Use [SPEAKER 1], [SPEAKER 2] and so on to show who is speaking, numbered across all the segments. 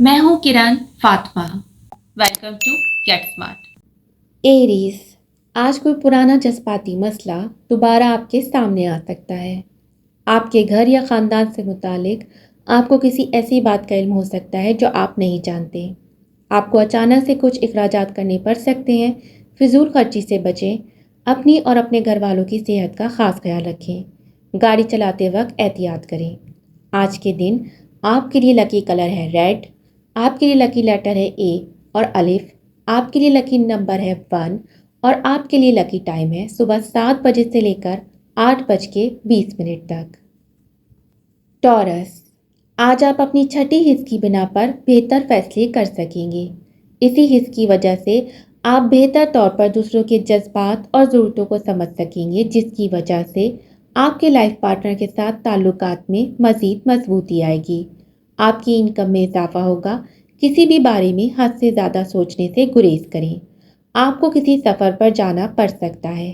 [SPEAKER 1] मैं हूँ Kiran Fatima. Welcome to get smart.
[SPEAKER 2] Aries, आज कोई पुराना जज्बाती मसला दोबारा आपके सामने आ सकता है। आपके घर या ख़ानदान से मुतालिक आपको किसी ऐसी बात का इल्म हो सकता है जो आप नहीं जानते। आपको अचानक से कुछ अखराजात करने पड़ सकते हैं। फिजूल खर्ची से बचें। अपनी और अपने घर वालों की सेहत का ख़ास ख्याल रखें। गाड़ी चलाते वक्त एहतियात करें। आज के दिन आपके लिए लकी कलर है रेड। आपके लिए लकी लेटर है ए और अलिफ। आपके लिए लकी नंबर है 1 और आपके लिए लकी टाइम है सुबह 7 बजे से लेकर 8:20 तक। टॉरस, आज आप अपनी छठी हिस्स की बिना पर बेहतर फैसले कर सकेंगे। इसी हिस्स की वजह से आप बेहतर तौर पर दूसरों के जज्बात और ज़रूरतों को समझ सकेंगे, जिसकी वजह से आपके लाइफ पार्टनर के साथ ताल्लुकात में मज़ीद मजबूती आएगी। आपकी इनकम में इजाफा होगा। किसी भी बारे में हद से ज़्यादा सोचने से गुरेज करें। आपको किसी सफ़र पर जाना पड़ सकता है।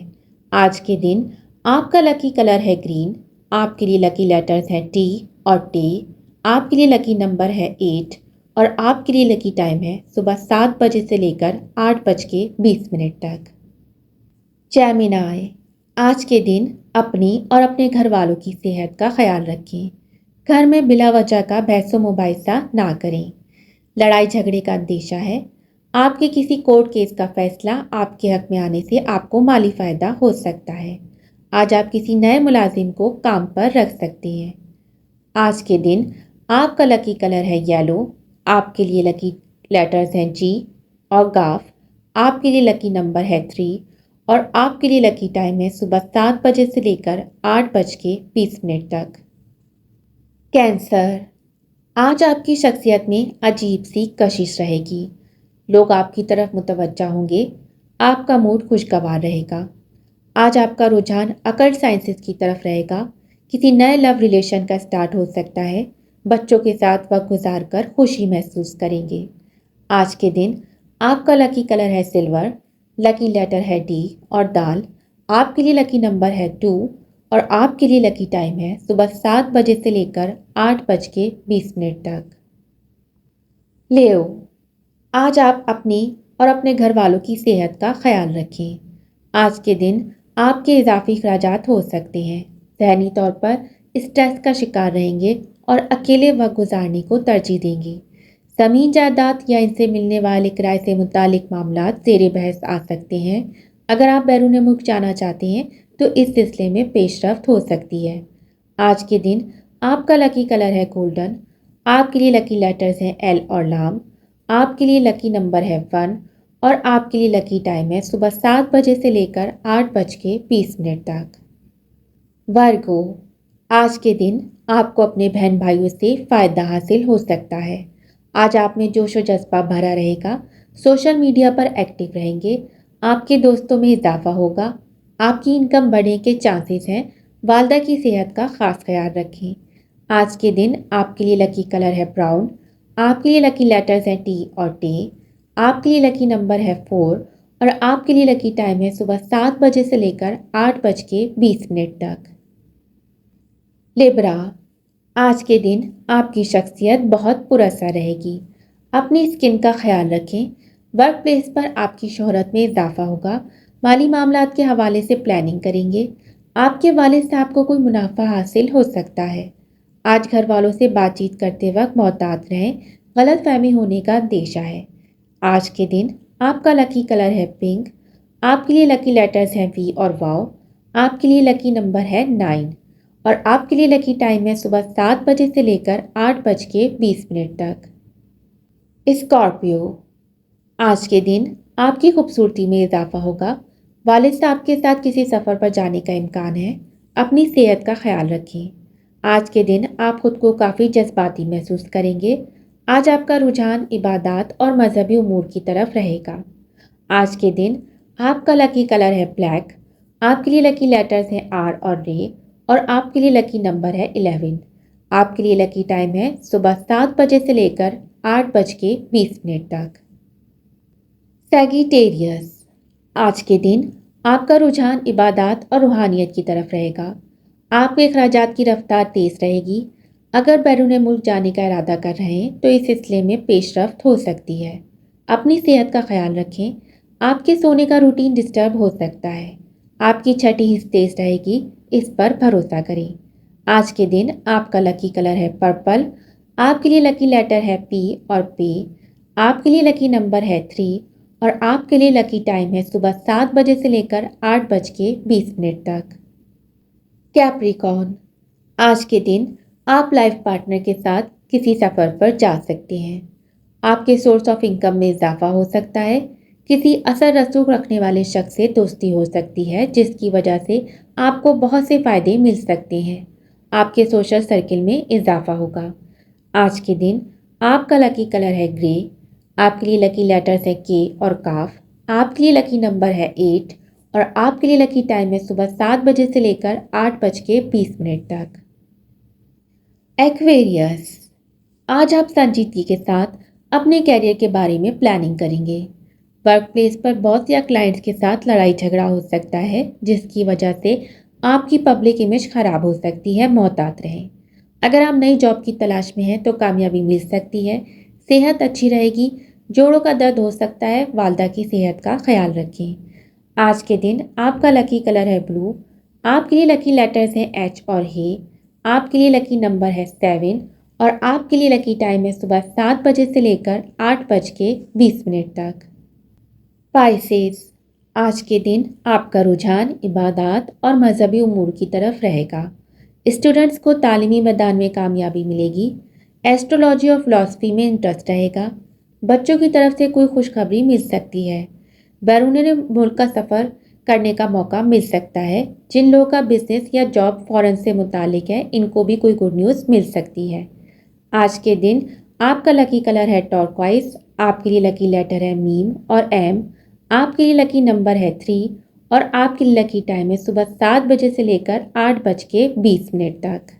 [SPEAKER 2] आज के दिन आपका लकी कलर है ग्रीन। आपके लिए लकी लेटर्स हैं टी और टे। आपके लिए लकी नंबर है 8 और आपके लिए लकी टाइम है सुबह 7 बजे से लेकर 8:20 तक। जेमिनी, आज के दिन अपनी और अपने घर वालों की सेहत का ख्याल रखें। घर में बिला वजह का बहसो मुबाहिसा ना करें। लड़ाई झगड़े का अंदेशा है। आपके किसी कोर्ट केस का फैसला आपके हक में आने से आपको माली फ़ायदा हो सकता है। आज आप किसी नए मुलाजिम को काम पर रख सकते हैं। आज के दिन आपका लकी कलर है येलो। आपके लिए लकी लेटर्स हैं जी और गाफ। आपके लिए लकी नंबर है 3 और आपके लिए लकी टाइम है सुबह 7 बजे से लेकर 8:20 तक। कैंसर, आज आपकी शख्सियत में अजीब सी कशिश रहेगी। लोग आपकी तरफ मुतवज्जा होंगे। आपका मूड खुशगवार रहेगा। आज आपका रुझान अकल्ट साइंसेस की तरफ रहेगा। किसी नए लव रिलेशन का स्टार्ट हो सकता है। बच्चों के साथ वक्त गुजार कर खुशी महसूस करेंगे। आज के दिन आपका लकी कलर है सिल्वर। लकी लेटर है डी और दाल। आपके लिए लकी नंबर है 2 और आपके लिए लकी टाइम है सुबह 7 बजे से लेकर 8:20 तक। लियो, आज आप अपनी और अपने घर वालों की सेहत का ख्याल रखें। आज के दिन आपके इजाफी अखराजात हो सकते हैं। ज़हनी तौर पर स्ट्रेस का शिकार रहेंगे और अकेले वक्त गुजारने को तरजीह देंगे। ज़मीन जायदाद या इनसे मिलने वाले किराए से मुतालिक मामला ज़ेरे बहस आ सकते हैं। अगर आप बैरून मुल्क जाना चाहते हैं तो इस सिलसिले में पेशरफ्त हो सकती है। आज के दिन आपका लकी कलर है गोल्डन। आपके लिए लकी लेटर्स हैं एल और लाम। आपके लिए लकी नंबर है 1 और आपके लिए लकी टाइम है सुबह 7 बजे से लेकर 8:20 तक। वर्गो, आज के दिन आपको अपने बहन भाइयों से फ़ायदा हासिल हो सकता है। आज आप में जोश व जज्बा भरा रहेगा। सोशल मीडिया पर एक्टिव रहेंगे। आपके दोस्तों में इजाफा होगा। आपकी इनकम बढ़ने के चांसेस हैं। वालदा की सेहत का ख़ास ख्याल रखें। आज के दिन आपके लिए लकी कलर है ब्राउन। आपके लिए लकी लेटर्स हैं टी और टे। आपके लिए लकी नंबर है 4 और आपके लिए लकी टाइम है सुबह 7 बजे से लेकर 8:20 तक। लिब्रा, आज के दिन आपकी शख्सियत बहुत पुरअसर रहेगी। अपनी स्किन का ख्याल रखें। वर्क प्लेस पर आपकी शोहरत में इजाफा होगा। माली मामलात के हवाले से प्लानिंग करेंगे। आपके वालिद साहब को कोई मुनाफा हासिल हो सकता है। आज घर वालों से बातचीत करते वक्त मोहतात रहें। गलत फहमी होने का अंदेशा है। आज के दिन आपका लकी कलर है पिंक। आपके लिए लकी लेटर्स हैं वी और वाओ। आपके लिए लकी नंबर है 9 और आपके लिए लकी टाइम है सुबह 7 बजे से लेकर 8:20 तक। स्कॉर्पियो, आज के दिन आपकी खूबसूरती में इजाफा होगा। वालिद साहब के साथ किसी सफ़र पर जाने का इम्कान है। अपनी सेहत का ख्याल रखें। आज के दिन आप खुद को काफ़ी जज्बाती महसूस करेंगे। आज आपका रुझान इबादत और मजहबी उमूर की तरफ रहेगा। आज के दिन आपका लकी कलर है ब्लैक। आपके लिए लकी लेटर्स हैं आर और रे और आपके लिए लकी नंबर है 11। आपके लिए लकी टाइम है सुबह 7 बजे से लेकर 8:20 तक। सैगिटेरियस, आज के दिन आपका रुझान इबादत और रूहानियत की तरफ रहेगा। आपके अखराजात की रफ्तार तेज़ रहेगी। اگر بیرون ملک جانے کا ارادہ کر رہے ہیں تو اس سلسلے میں پیش رفت ہو سکتی ہے۔ اپنی صحت کا خیال رکھیں، آپ کے سونے کا روٹین ڈسٹرب ہو سکتا ہے۔ آپ کی چھٹی حص تیز رہے گی، اس پر بھروسہ کریں۔ آج کے دن آپ کا لکی کلر ہے پرپل، آپ کے لیے لکی لیٹر ہے پی اور پے، آپ کے لیے لکی نمبر ہے 3 اور آپ کے لیے لکی ٹائم ہے صبح 7 بجے سے لے کر 8:20 تک۔ کیپریکارن، آج کے دن آپ لائف پارٹنر کے ساتھ کسی سفر پر جا سکتے ہیں۔ آپ کے سورس آف انکم میں اضافہ ہو سکتا ہے۔ کسی اثر رسوخ رکھنے والے شخص سے دوستی ہو سکتی ہے جس کی وجہ سے آپ کو بہت سے فائدے مل سکتے ہیں۔ آپ کے سوشل سرکل میں اضافہ ہوگا۔ آج کے دن آپ کا لکی کلر ہے گرے، آپ کے لیے لکی لیٹرز ہے کے اور کاف، آپ کے لیے لکی نمبر ہے 8 اور آپ کے لیے لکی ٹائم ہے صبح 7 بجے سے لے کر 8:20 تک۔ ایکویریس، آج آپ سنجیدگی کے ساتھ اپنے کیریئر کے بارے میں پلاننگ کریں گے۔ ورک پلیس پر باس یا کلائنٹس کے ساتھ لڑائی جھگڑا ہو سکتا ہے جس کی وجہ سے آپ کی پبلک امیج خراب ہو سکتی ہے، محتاط رہیں۔ اگر آپ نئی جاب کی تلاش میں ہیں تو کامیابی مل سکتی ہے، صحت اچھی رہے گی، جوڑوں کا درد ہو سکتا ہے، والدہ کی صحت کا خیال رکھیں۔ آج کے دن آپ کا لکی کلر ہے بلو، آپ کے لیے لکی لیٹرز ہیں ایچ اور ہے، آپ کے لیے لکی نمبر ہے 7 اور آپ کے لیے لکی ٹائم ہے صبح 7 بجے سے لے کر 8:20 تک۔ پائسیز، آج کے دن آپ کا رجحان عبادات اور مذہبی امور کی طرف رہے گا۔ اسٹوڈنٹس کو تعلیمی میدان میں کامیابی ملے گی۔ ایسٹرولوجی اور فلاسفی میں انٹرسٹ رہے گا۔ بچوں کی طرف سے کوئی خوشخبری مل سکتی ہے۔ بیرون ملک کا سفر کرنے کا موقع مل سکتا ہے۔ جن لوگوں کا بزنس یا جاب فورن سے متعلق ہے ان کو بھی کوئی گڈ نیوز مل سکتی ہے۔ آج کے دن آپ کا لکی کلر ہے ٹورکوائز، آپ کے لیے لکی لیٹر ہے میم اور ایم، آپ کے لیے لکی نمبر ہے 3 اور آپ کے لیے لکی ٹائم ہے صبح 7 بجے سے لے کر 8:20 تک۔